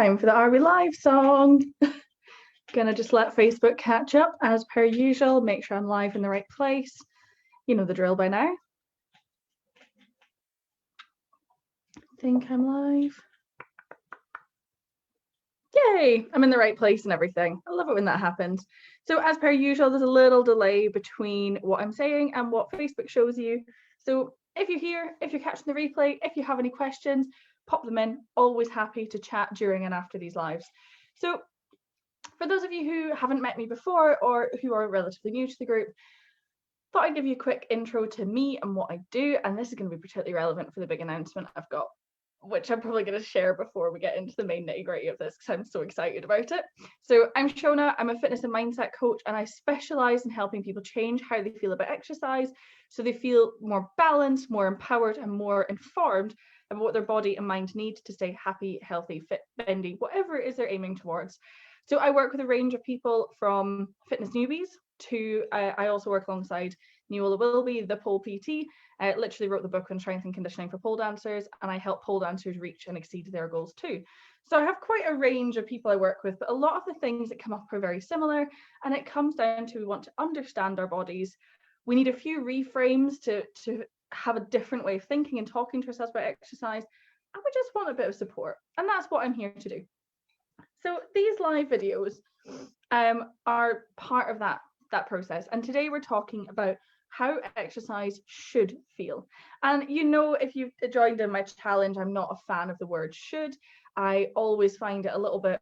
Time for the Are We Live song. Gonna just let Facebook catch up as per usual, make sure I'm live in the right place. You know the drill by now. Think I'm live. Yay, I'm in the right place and everything. I love it when that happens. So as per usual, there's a little delay between what I'm saying and what Facebook shows you. So if you're here, if you're catching the replay, if you have any questions, pop them in. Always happy to chat during and after these lives. So for those of you who haven't met me before or who are relatively new to the group, thought I'd give you a quick intro to me and what I do, and this is going to be particularly relevant for the big announcement I've got, which I'm probably going to share before we get into the main nitty-gritty of this because I'm so excited about it. So I'm Shona, I'm a fitness and mindset coach, and I specialise in helping people change how they feel about exercise so they feel more balanced, more empowered, and more informed about what their body and mind need to stay happy, healthy, fit, bendy, whatever it is they're aiming towards. So I work with a range of people from fitness newbies to, I also work alongside Neola Wilby, the pole PT. I literally wrote the book on strength and conditioning for pole dancers, and I help pole dancers reach and exceed their goals too. So I have quite a range of people I work with, but a lot of the things that come up are very similar, and it comes down to we want to understand our bodies. We need a few reframes to have a different way of thinking and talking to ourselves about exercise, and we just want a bit of support, and that's what I'm here to do. So these live videos are part of that process, and today we're talking about how exercise should feel. And you know, if you've joined in my challenge, I'm not a fan of the word should. I always find it a little bit,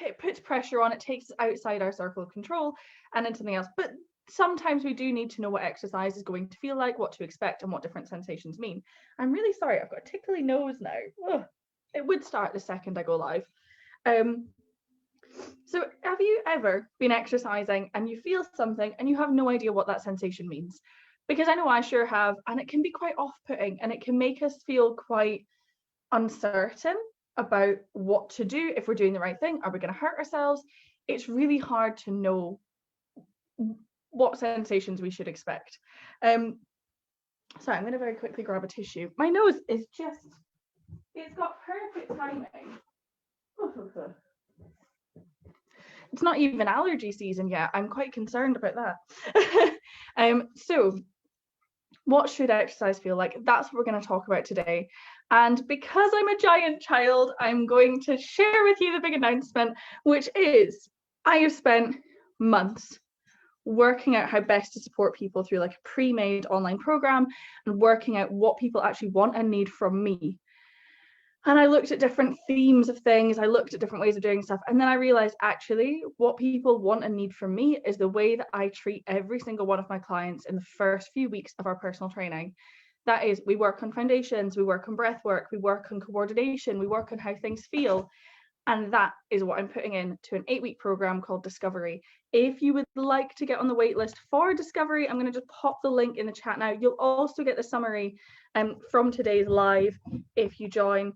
it puts pressure on, it takes us outside our circle of control and into something else. But sometimes we do need to know what exercise is going to feel like, what to expect, and what different sensations mean. I'm really sorry, I've got a tickly nose now. Ugh. It would start the second I go live. So have you ever been exercising and you feel something and you have no idea what that sensation means? Because I know I sure have, and it can be quite off-putting, and it can make us feel quite uncertain about what to do, if we're doing the right thing. Are we going to hurt ourselves? It's really hard to know what sensations we should expect. Sorry, I'm going to very quickly grab a tissue. My nose is just, it's got perfect timing. It's not even allergy season yet. I'm quite concerned about that. So what should exercise feel like? That's what we're going to talk about today. And because I'm a giant child, I'm going to share with you the big announcement, which is I have spent months working out how best to support people through like a pre-made online program and working out what people actually want and need from me. And I looked at different themes of things, I looked at different ways of doing stuff, and then I realized actually what people want and need from me is the way that I treat every single one of my clients in the first few weeks of our personal training. That is, we work on foundations, we work on breath work, we work on coordination, we work on how things feel. And that is what I'm putting into an 8-week program called Discovery. If you would like to get on the wait list for Discovery, I'm going to just pop the link in the chat now. You'll also get the summary from today's live if you join.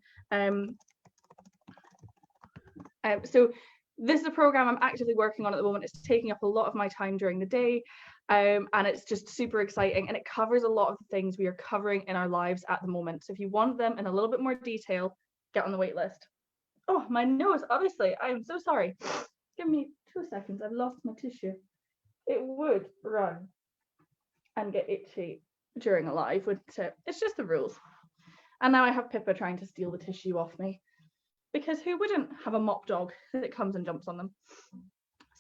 So this is a program I'm actively working on at the moment. It's taking up a lot of my time during the day, and it's just super exciting, and it covers a lot of the things we are covering in our lives at the moment. So if you want them in a little bit more detail, get on the wait list. Oh, my nose, obviously, I'm so sorry. Give me 2 seconds, I've lost my tissue. It would run and get itchy during a live, wouldn't it? It's just the rules. And now I have Pippa trying to steal the tissue off me, because who wouldn't have a mop dog that comes and jumps on them?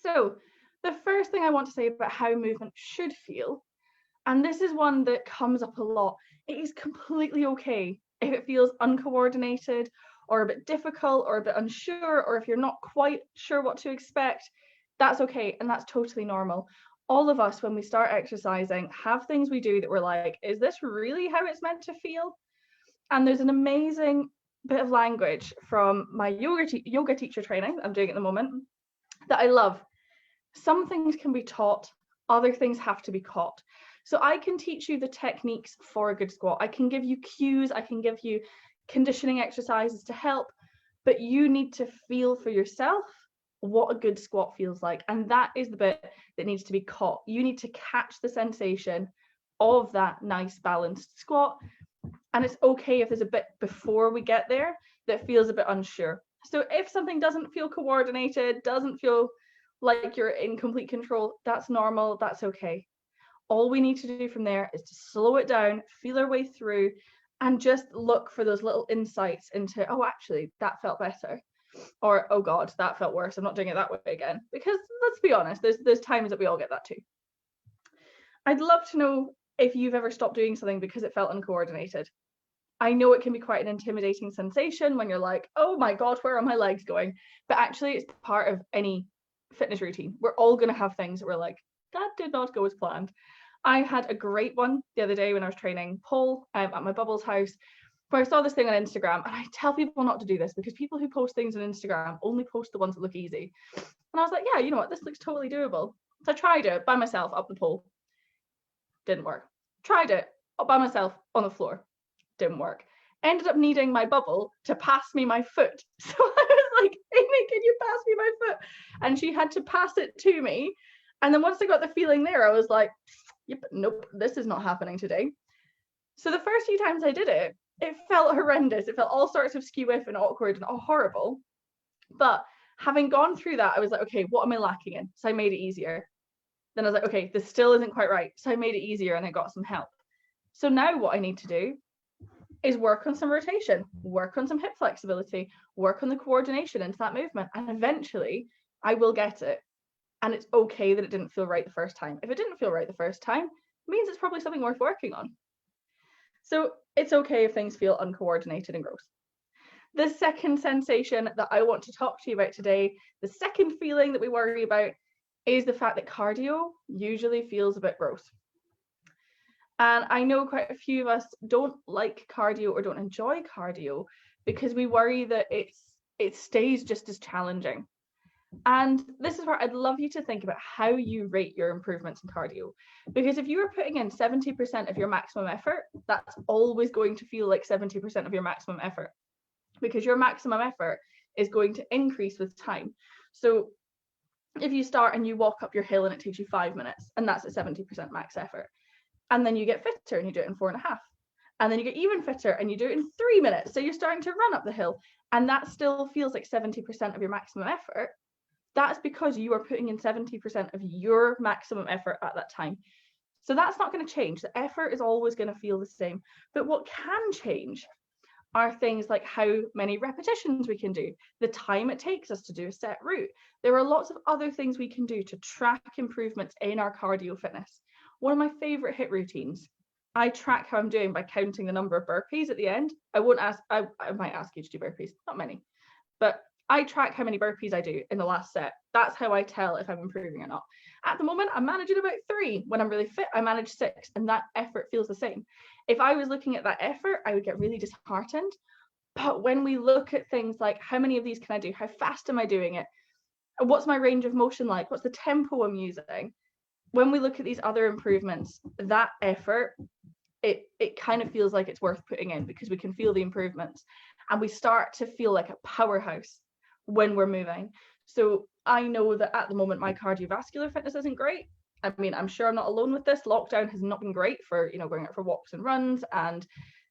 So the first thing I want to say about how movement should feel, and this is one that comes up a lot, it is completely okay if it feels uncoordinated or a bit difficult or a bit unsure, or if you're not quite sure what to expect. That's okay, and that's totally normal. All of us, when we start exercising, have things we do that we're like, is this really how it's meant to feel? And there's an amazing bit of language from my yoga teacher training I'm doing at the moment that I love. Some things can be taught, other things have to be caught. So I can teach you the techniques for a good squat. I can give you cues, I can give you conditioning exercises to help, but you need to feel for yourself what a good squat feels like. And that is the bit that needs to be caught. You need to catch the sensation of that nice balanced squat. And it's okay if there's a bit before we get there that feels a bit unsure. So if something doesn't feel coordinated, doesn't feel like you're in complete control, that's normal, that's okay. All we need to do from there is to slow it down, feel our way through, and just look for those little insights into, oh, actually, that felt better. Or, oh God, that felt worse. I'm not doing it that way again. Because let's be honest, there's times that we all get that too. I'd love to know if you've ever stopped doing something because it felt uncoordinated. I know it can be quite an intimidating sensation when you're like, oh my God, where are my legs going? But actually, it's part of any fitness routine. We're all going to have things that we're like, that did not go as planned. I had a great one the other day when I was training pole at my Bubbles house, where I saw this thing on Instagram, and I tell people not to do this because people who post things on Instagram only post the ones that look easy. And I was like, yeah, you know what, this looks totally doable. So I tried it by myself up the pole. Didn't work. Tried it by myself on the floor. Didn't work. Ended up needing my bubble to pass me my foot. So I was like, Amy, can you pass me my foot? And she had to pass it to me. And then once I got the feeling there, I was like, yep, nope, this is not happening today. So the first few times I did it, it felt horrendous. It felt all sorts of skew-iff and awkward and horrible. But having gone through that, I was like, okay, what am I lacking in? So I made it easier. Then I was like, okay, this still isn't quite right. So I made it easier and I got some help. So now what I need to do is work on some rotation, work on some hip flexibility, work on the coordination into that movement. And eventually I will get it. And it's okay that it didn't feel right the first time. If it didn't feel right the first time, it means it's probably something worth working on. So it's okay if things feel uncoordinated and gross. The second sensation that I want to talk to you about today, the second feeling that we worry about, is the fact that cardio usually feels a bit gross. And I know quite a few of us don't like cardio or don't enjoy cardio because we worry that it stays just as challenging. And this is where I'd love you to think about how you rate your improvements in cardio. Because if you are putting in 70% of your maximum effort, that's always going to feel like 70% of your maximum effort. Because your maximum effort is going to increase with time. So if you start and you walk up your hill and it takes you 5 minutes, and that's at 70% max effort, and then you get fitter and you do it in 4.5, and then you get even fitter and you do it in 3 minutes, so you're starting to run up the hill, and that still feels like 70% of your maximum effort. That's because you are putting in 70% of your maximum effort at that time. So that's not going to change. The effort is always going to feel the same. But what can change are things like how many repetitions we can do, the time it takes us to do a set route. There are lots of other things we can do to track improvements in our cardio fitness. One of my favorite HIIT routines, I track how I'm doing by counting the number of burpees at the end. I might ask you to do burpees, not many, but I track how many burpees I do in the last set. That's how I tell if I'm improving or not. At the moment, I'm managing about 3. When I'm really fit, I manage 6, and that effort feels the same. If I was looking at that effort, I would get really disheartened. But when we look at things like how many of these can I do? How fast am I doing it? What's my range of motion like? What's the tempo I'm using? When we look at these other improvements, that effort, it kind of feels like it's worth putting in because we can feel the improvements and we start to feel like a powerhouse when we're moving. So I know that at the moment my cardiovascular fitness isn't great. I mean, I'm sure I'm not alone with this. Lockdown has not been great for, going out for walks and runs, and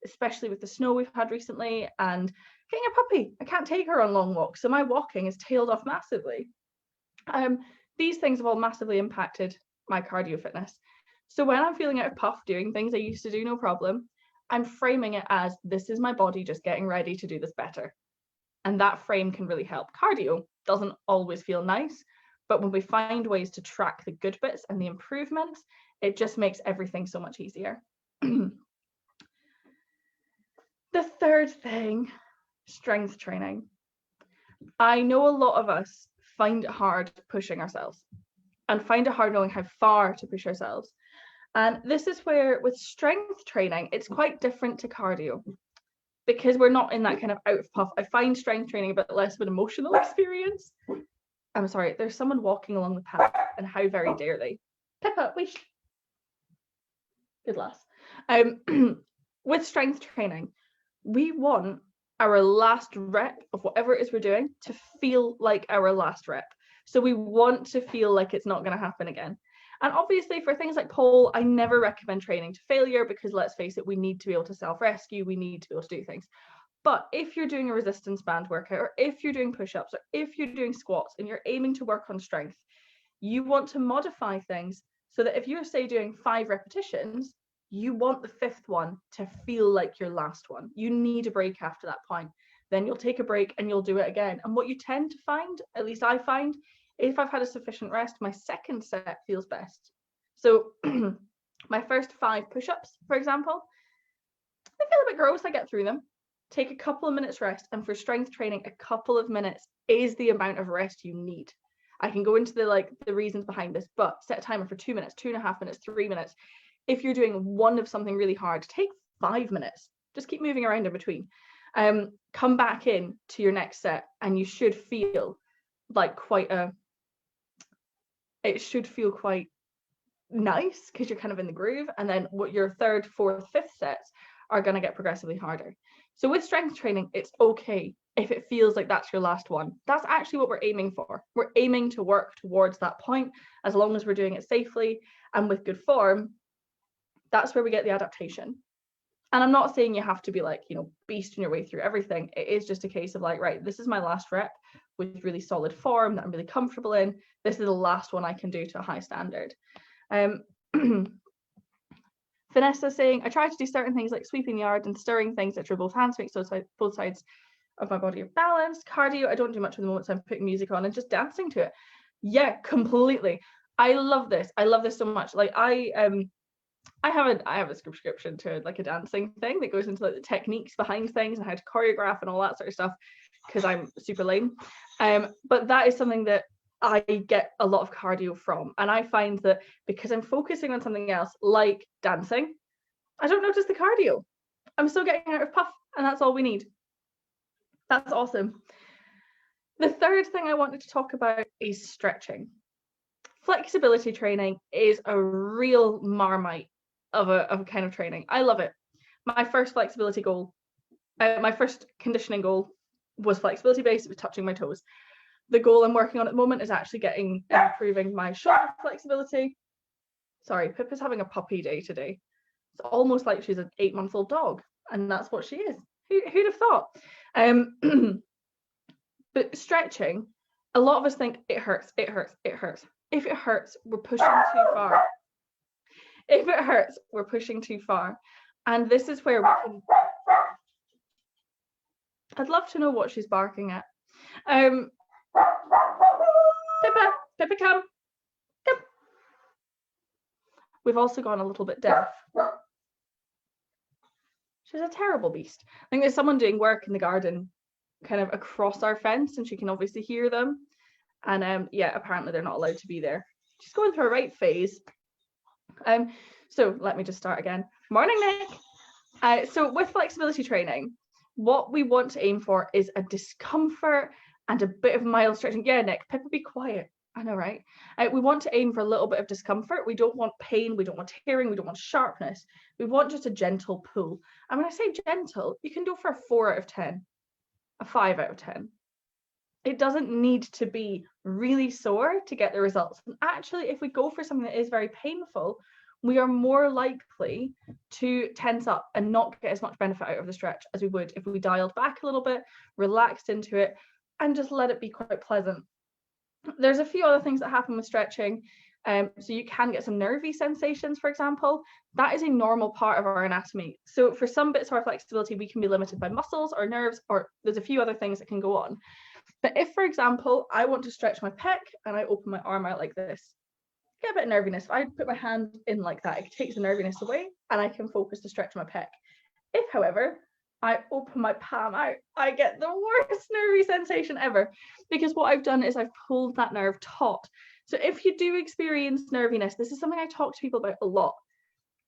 especially with the snow we've had recently, and getting a puppy. I can't take her on long walks, so my walking is tailed off massively. These things have all massively impacted my cardio fitness. So when I'm feeling out of puff doing things I used to do no problem, I'm framing it as this is my body just getting ready to do this better. And that frame can really help. Cardio doesn't always feel nice, but when we find ways to track the good bits and the improvements, it just makes everything so much easier. The third thing, strength training. I know a lot of us find it hard pushing ourselves and find it hard knowing how far to push ourselves. And this is where with strength training, it's quite different to cardio because we're not in that kind of out of puff. I find strength training a bit less of an emotional experience. I'm sorry, there's someone walking along the path, and how very dare they. Pippa, wish. Good lass. With strength training, we want our last rep of whatever it is we're doing to feel like our last rep. So we want to feel like it's not going to happen again. And obviously for things like pole, I never recommend training to failure because let's face it, we need to be able to self-rescue, we need to be able to do things. But if you're doing a resistance band workout, or if you're doing push-ups, or if you're doing squats and you're aiming to work on strength, you want to modify things so that if you're, say, doing 5 repetitions, you want the 5th one to feel like your last one. You need a break after that point. Then you'll take a break and you'll do it again. And what you tend to find, at least I find, if I've had a sufficient rest, my second set feels best. So my first 5 push-ups, for example, they feel a bit gross. I get through them. Take a couple of minutes rest. And for strength training, a couple of minutes is the amount of rest you need. I can go into the reasons behind this, but set a timer for 2 minutes, 2.5 minutes, 3 minutes. If you're doing one of something really hard, take 5 minutes. Just keep moving around in between. Come back in to your next set, and you should feel like it should feel quite nice because you're kind of in the groove. And then what your 3rd, 4th, 5th sets are going to get progressively harder. So with strength training, it's okay if it feels like that's your last one. That's actually what we're aiming for. We're aiming to work towards that point, as long as we're doing it safely and with good form. That's where we get the adaptation. And I'm not saying you have to be like, beasting your way through everything. It is just a case of like, right, this is my last rep with really solid form that I'm really comfortable in. This is the last one I can do to a high standard. Vanessa saying, I try to do certain things like sweeping the yard and stirring things that are both hands to make both sides of my body are balanced. Cardio, I don't do much at the moment, so I'm putting music on and just dancing to it. Yeah, completely. I love this. I love this so much. Like I have a subscription to like a dancing thing that goes into like the techniques behind things and how to choreograph and all that sort of stuff, because I'm super lame. But that is something that I get a lot of cardio from. And I find that because I'm focusing on something else like dancing, I don't notice the cardio. I'm still getting out of puff, and that's all we need. That's awesome. The 3rd thing I wanted to talk about is stretching. Flexibility training is a real marmite of a kind of training. I love it. My first flexibility goal, my first conditioning goal was flexibility based. It was touching my toes. The goal I'm working on at the moment is actually improving my shoulder flexibility. Sorry, Pippa's having a puppy day today. It's almost like she's an 8-month-old dog, and that's what she is. Who'd have thought? But stretching, a lot of us think it hurts, it hurts, it hurts. If it hurts, we're pushing too far. If it hurts, we're pushing too far. And this is where we can... I'd love to know what she's barking at. Pippa, come. We've also gone a little bit deaf. She's a terrible beast. I think there's someone doing work in the garden kind of across our fence, and she can obviously hear them. And yeah, apparently they're not allowed to be there. She's going through a right phase. So let me just start again. Morning, Nick. So with flexibility training, what we want to aim for is a discomfort and a bit of mild stretching. Yeah, Nick, Pippa, be quiet. I know, right? We want to aim for a little bit of discomfort. We don't want pain. We don't want tearing. We don't want sharpness. We want just a gentle pull. And when I say gentle, you can go for a 4 out of 10, a 5 out of 10. It doesn't need to be really sore to get the results. And actually, if we go for something that is very painful, we are more likely to tense up and not get as much benefit out of the stretch as we would if we dialed back a little bit, relaxed into it, and just let it be quite pleasant. There's a few other things that happen with stretching. So you can get some nervy sensations, for example. That is a normal part of our anatomy. So for some bits of our flexibility, we can be limited by muscles or nerves, or there's a few other things that can go on. But if, for example, I want to stretch my pec and I open my arm out like this, get a bit of nerviness. If I put my hand in like that, it takes the nerviness away and I can focus to stretch my pec. If, however, I open my palm out, I get the worst nervy sensation ever, because what I've done is I've pulled that nerve taut. So if you do experience nerviness, this is something I talk to people about a lot.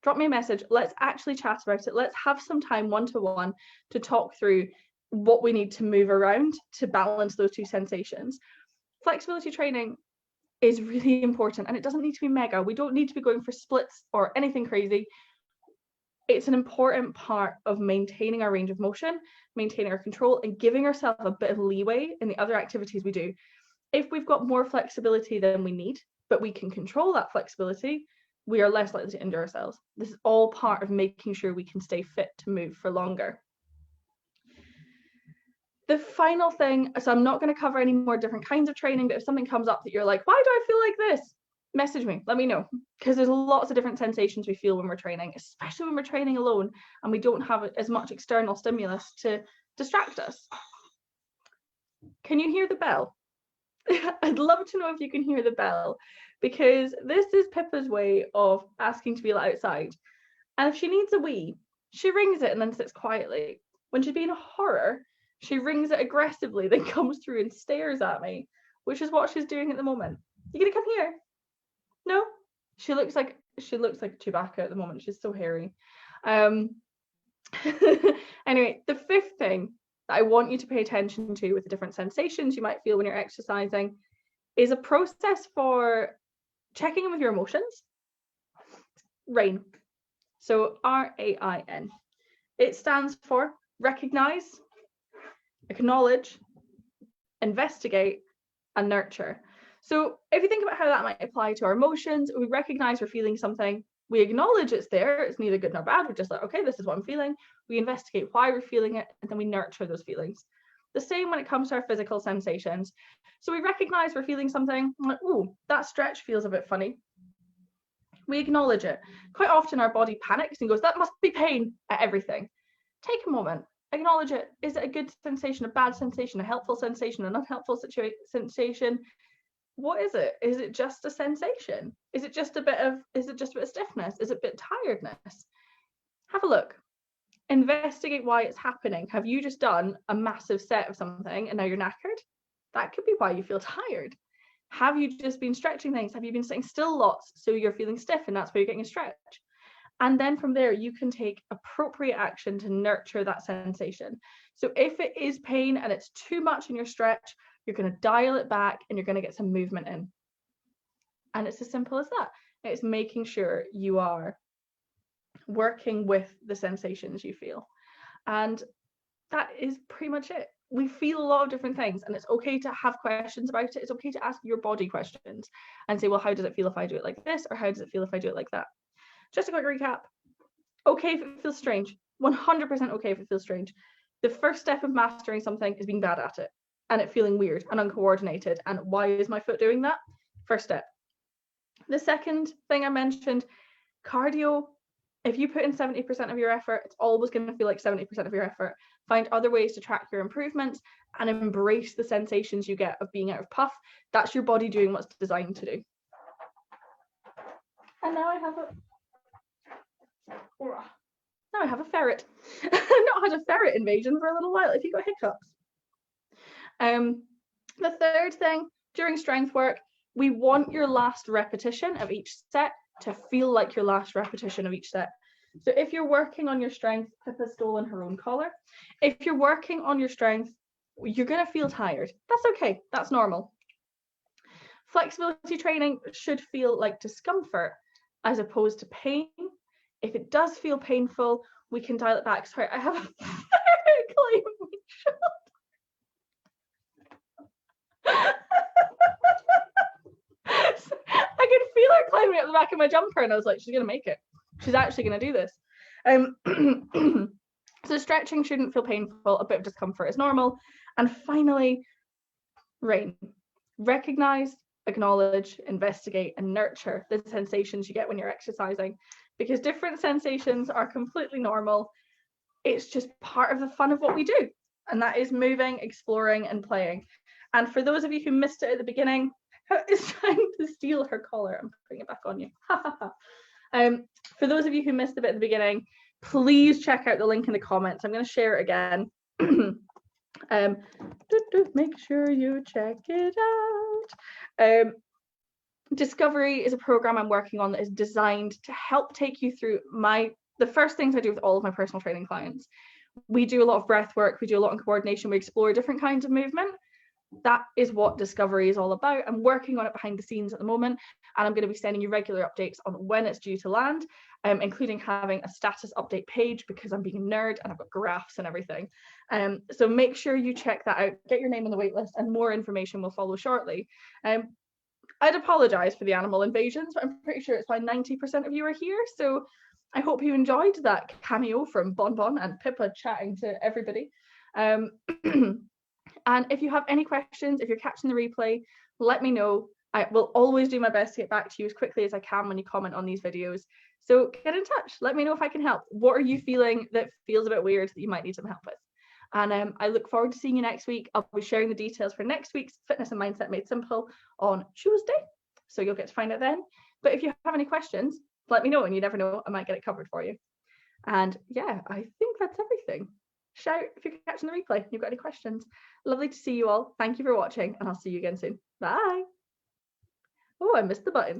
Drop me a message. Let's actually chat about it. Let's have some time one-to-one to talk through what we need to move around to balance those two sensations. Flexibility training is really important, and it doesn't need to be mega. We don't need to be going for splits or anything crazy. It's an important part of maintaining our range of motion, maintaining our control, and giving ourselves a bit of leeway in the other activities we do. If we've got more flexibility than we need, but we can control that flexibility, we are less likely to injure ourselves. This is all part of making sure we can stay fit to move for longer. The final thing, so I'm not going to cover any more different kinds of training, but if something comes up that you're like, why do I feel like this? Message me, let me know, because there's lots of different sensations we feel when we're training, especially when we're training alone and we don't have as much external stimulus to distract us. Can you hear the bell? I'd love to know if you can hear the bell, because this is Pippa's way of asking to be let outside. And if she needs a wee, she rings it and then sits quietly. When she's being a horror, she rings it aggressively, then comes through and stares at me, which is what she's doing at the moment. You gonna come here? No? She looks like Chewbacca at the moment. She's so hairy. Anyway, the fifth thing that I want you to pay attention to with the different sensations you might feel when you're exercising is a process for checking in with your emotions. RAIN. So RAIN. It stands for recognize, acknowledge, investigate, and nurture. So if you think about how that might apply to our emotions, we recognize we're feeling something, we acknowledge it's there, it's neither good nor bad, we're just like, okay, this is what I'm feeling. We investigate why we're feeling it, and then we nurture those feelings. The same when it comes to our physical sensations. So we recognize we're feeling something, like, oh, that stretch feels a bit funny. We acknowledge it. Quite often our body panics and goes, that must be pain, at everything. Take a moment, acknowledge it. Is it a good sensation, a bad sensation, a helpful sensation, an unhelpful sensation? What is it? Is it just a sensation? Is it just a bit of stiffness? Is it a bit of tiredness? Have a look. Investigate why it's happening. Have you just done a massive set of something and now you're knackered? That could be why you feel tired. Have you just been stretching things? Have you been sitting still lots so you're feeling stiff and that's why you're getting a stretch? And then from there, you can take appropriate action to nurture that sensation. So if it is pain and it's too much in your stretch, you're going to dial it back and you're going to get some movement in. And it's as simple as that. It's making sure you are working with the sensations you feel. And that is pretty much it. We feel a lot of different things, and it's okay to have questions about it. It's okay to ask your body questions and say, well, how does it feel if I do it like this? Or how does it feel if I do it like that? Just a quick recap. Okay if it feels strange. 100% okay if it feels strange. The first step of mastering something is being bad at it and it feeling weird and uncoordinated. And why is my foot doing that? First step. The second thing I mentioned, cardio. If you put in 70% of your effort, it's always going to feel like 70% of your effort. Find other ways to track your improvements and embrace the sensations you get of being out of puff. That's your body doing what's designed to do. And now I have a ferret. I've not had a ferret invasion for a little while. If you got hiccups. The third thing, during strength work, we want your last repetition of each set to feel like your last repetition of each set. So if you're working on your strength, Pippa's stolen her own collar. If you're working on your strength, you're going to feel tired. That's okay. That's normal. Flexibility training should feel like discomfort as opposed to pain. If it does feel painful, we can dial it back. Sorry, I have a ferret climbing my shoulder. I could feel her climbing up the back of my jumper, and I was like, she's gonna make it. She's actually gonna do this. So stretching shouldn't feel painful. A bit of discomfort is normal. And finally, RAIN. Recognize, acknowledge, investigate, and nurture the sensations you get when you're exercising, because different sensations are completely normal. It's just part of the fun of what we do, and that is moving, exploring, and playing. And for those of you who missed it at the beginning, it's trying to steal her collar. I'm putting it back on you. For those of you who missed the bit at the beginning, please check out the link in the comments. I'm going to share it again. Make sure you check it out. Discovery is a program I'm working on that is designed to help take you through the first things I do with all of my personal training clients. We do a lot of breath work, we do a lot in coordination, we explore different kinds of movement. That is what Discovery is all about. I'm working on it behind the scenes at the moment, and I'm going to be sending you regular updates on when it's due to land, including having a status update page, because I'm being a nerd and I've got graphs and everything. So make sure you check that out, get your name on the waitlist, and more information will follow shortly. I'd apologize for the animal invasions, but I'm pretty sure it's why 90% of you are here. So I hope you enjoyed that cameo from Bon Bon and Pippa chatting to everybody. And if you have any questions, if you're catching the replay, let me know. I will always do my best to get back to you as quickly as I can when you comment on these videos. So get in touch. Let me know if I can help. What are you feeling that feels a bit weird that you might need some help with? And I look forward to seeing you next week. I'll be sharing the details for next week's Fitness and Mindset Made Simple on Tuesday. So you'll get to find out then. But if you have any questions, let me know, and you never know, I might get it covered for you. And yeah, I think that's everything. Shout if you're catching the replay and you've got any questions. Lovely to see you all. Thank you for watching, and I'll see you again soon. Bye. Oh, I missed the button.